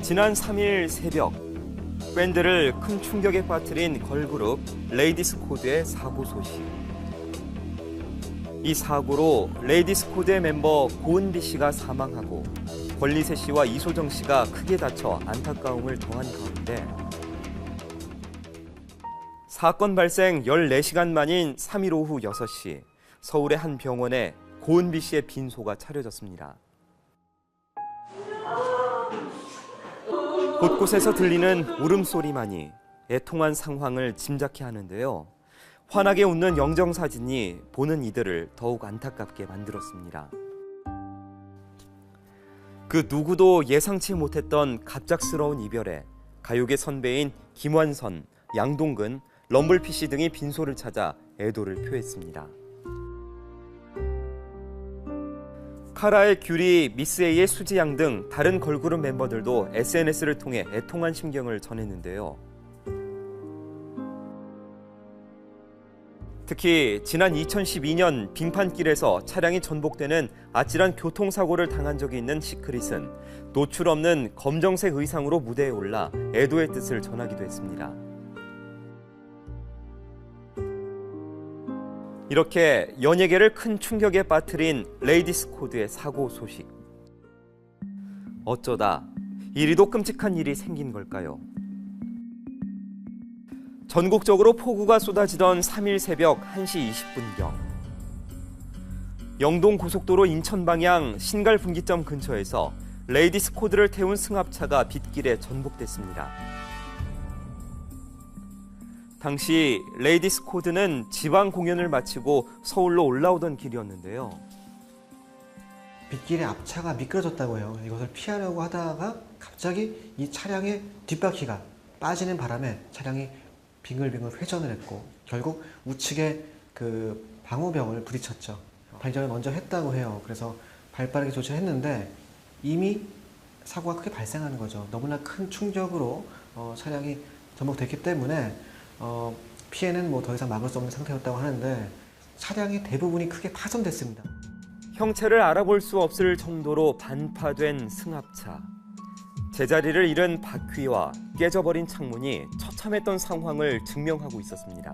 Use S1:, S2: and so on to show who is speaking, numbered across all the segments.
S1: 지난 3일 새벽 팬들을 큰 충격에 빠뜨린 걸그룹 레이디스 코드의 사고 소식. 이 사고로 레이디스 코드의 멤버 고은비 씨가 사망하고 권리세 씨와 이소정 씨가 크게 다쳐 안타까움을 더한 가운데 사건 발생 14시간 만인 3일 오후 6시 서울의 한 병원에 고은비 씨의 빈소가 차려졌습니다. 곳곳에서 들리는 울음소리만이 애통한 상황을 짐작케 하는데요. 환하게 웃는 영정사진이 보는 이들을 더욱 안타깝게 만들었습니다. 그 누구도 예상치 못했던 갑작스러운 이별에 가요계 선배인 김완선, 양동근, 럼블피쉬 등이 빈소를 찾아 애도를 표했습니다. 카라의 귤이, 미스 A의 수지양 등 다른 걸그룹 멤버들도 SNS를 통해 애통한 심경을 전했는데요. 특히 지난 2012년 빙판길에서 차량이 전복되는 아찔한 교통사고를 당한 적이 있는 시크릿은 노출 없는 검정색 의상으로 무대에 올라 애도의 뜻을 전하기도 했습니다. 이렇게 연예계를 큰 충격에 빠뜨린 레이디스 코드의 사고 소식. 어쩌다 이리도 끔찍한 일이 생긴 걸까요? 전국적으로 폭우가 쏟아지던 3일 새벽 1시 20분경 영동 고속도로 인천 방향 신갈 분기점 근처에서 레이디스 코드를 태운 승합차가 빗길에 전복됐습니다. 당시 레이디스 코드는 지방 공연을 마치고 서울로 올라오던 길이었는데요.
S2: 빗길에 앞차가 미끄러졌다고 해요. 이것을 피하려고 하다가 갑자기 이 차량의 뒷바퀴가 빠지는 바람에 차량이 빙글빙글 회전을 했고 결국 우측에 그 방호병을 부딪혔죠. 발전을 먼저 했다고 해요. 그래서 발빠르게 조치를 했는데 이미 사고가 크게 발생하는 거죠. 너무나 큰 충격으로 차량이 전복됐기 때문에 피해는 뭐 더 이상 막을 수 없는 상태였다고 하는데 차량의 대부분이 크게 파손됐습니다.
S1: 형체를 알아볼 수 없을 정도로 반파된 승합차. 제자리를 잃은 바퀴와 깨져버린 창문이 처참했던 상황을 증명하고 있었습니다.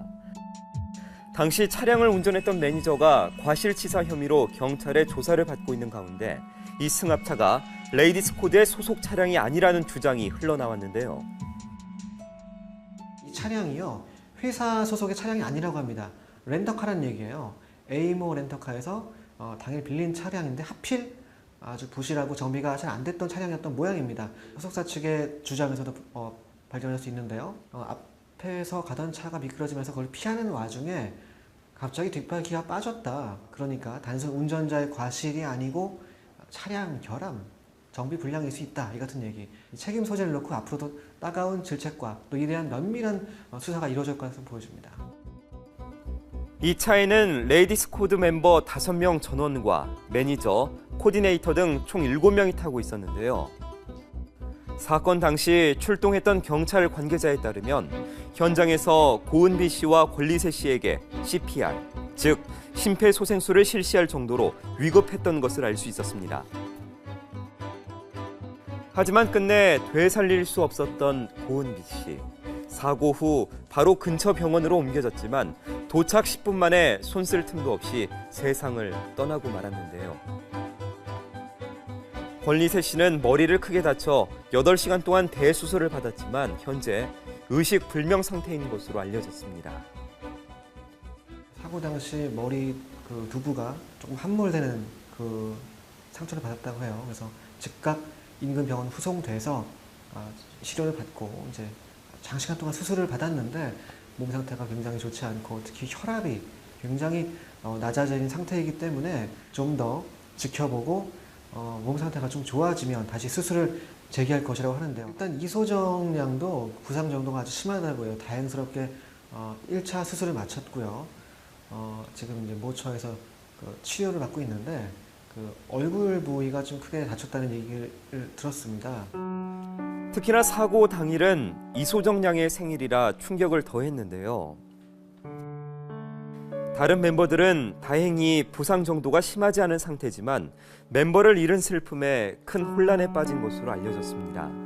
S1: 당시 차량을 운전했던 매니저가 과실치사 혐의로 경찰의 조사를 받고 있는 가운데 이 승합차가 레이디스 코드의 소속 차량이 아니라는 주장이 흘러나왔는데요.
S2: 이 차량이요, 회사 소속의 차량이 아니라고 합니다. 렌터카라는 얘기예요. 에이모 렌터카에서 당일 빌린 차량인데 하필 아주 부실하고 정비가 잘 안 됐던 차량이었던 모양입니다. 소속사 측의 주장에서도 발견할 수 있는데요. 앞에서 가던 차가 미끄러지면서 그걸 피하는 와중에 갑자기 뒷바퀴가 빠졌다. 그러니까 단순 운전자의 과실이 아니고 차량 결함, 정비 불량일 수 있다. 이 같은 얘기. 책임 소재를 놓고 앞으로도 따가운 질책과 또 이에 대한 면밀한 수사가 이루어질 것으로 보여집니다.
S1: 이 차에는 레이디스 코드 멤버 5명 전원과 매니저, 코디네이터 등 총 7명이 타고 있었는데요. 사건 당시 출동했던 경찰 관계자에 따르면 현장에서 고은비 씨와 권리세 씨에게 CPR, 즉 심폐소생술을 실시할 정도로 위급했던 것을 알 수 있었습니다. 하지만 끝내 되살릴 수 없었던 고은비 씨. 사고 후 바로 근처 병원으로 옮겨졌지만 도착 10분 만에 손 쓸 틈도 없이 세상을 떠나고 말았는데요. 권리세 씨는 머리를 크게 다쳐 8시간 동안 대수술을 받았지만 현재 의식 불명 상태인 것으로 알려졌습니다.
S2: 사고 당시 머리 두부가 조금 함몰되는 상처를 받았다고 해요. 그래서 즉각 인근 병원 후송돼서 치료를 받고 이제 장시간 동안 수술을 받았는데 몸 상태가 굉장히 좋지 않고 특히 혈압이 굉장히 낮아진 상태이기 때문에 좀 더 지켜보고 몸 상태가 좀 좋아지면 다시 수술을 재개할 것이라고 하는데요. 일단 이소정 양도 부상 정도가 아주 심하다고 해요. 다행스럽게 1차 수술을 마쳤고요. 지금 이제 모처에서 치료를 받고 있는데 얼굴 부위가 좀 크게 다쳤다는 얘기를 들었습니다.
S1: 특히나 사고 당일은 이소정 양의 생일이라 충격을 더했는데요. 다른 멤버들은 다행히 부상 정도가 심하지 않은 상태지만 멤버를 잃은 슬픔에 큰 혼란에 빠진 것으로 알려졌습니다.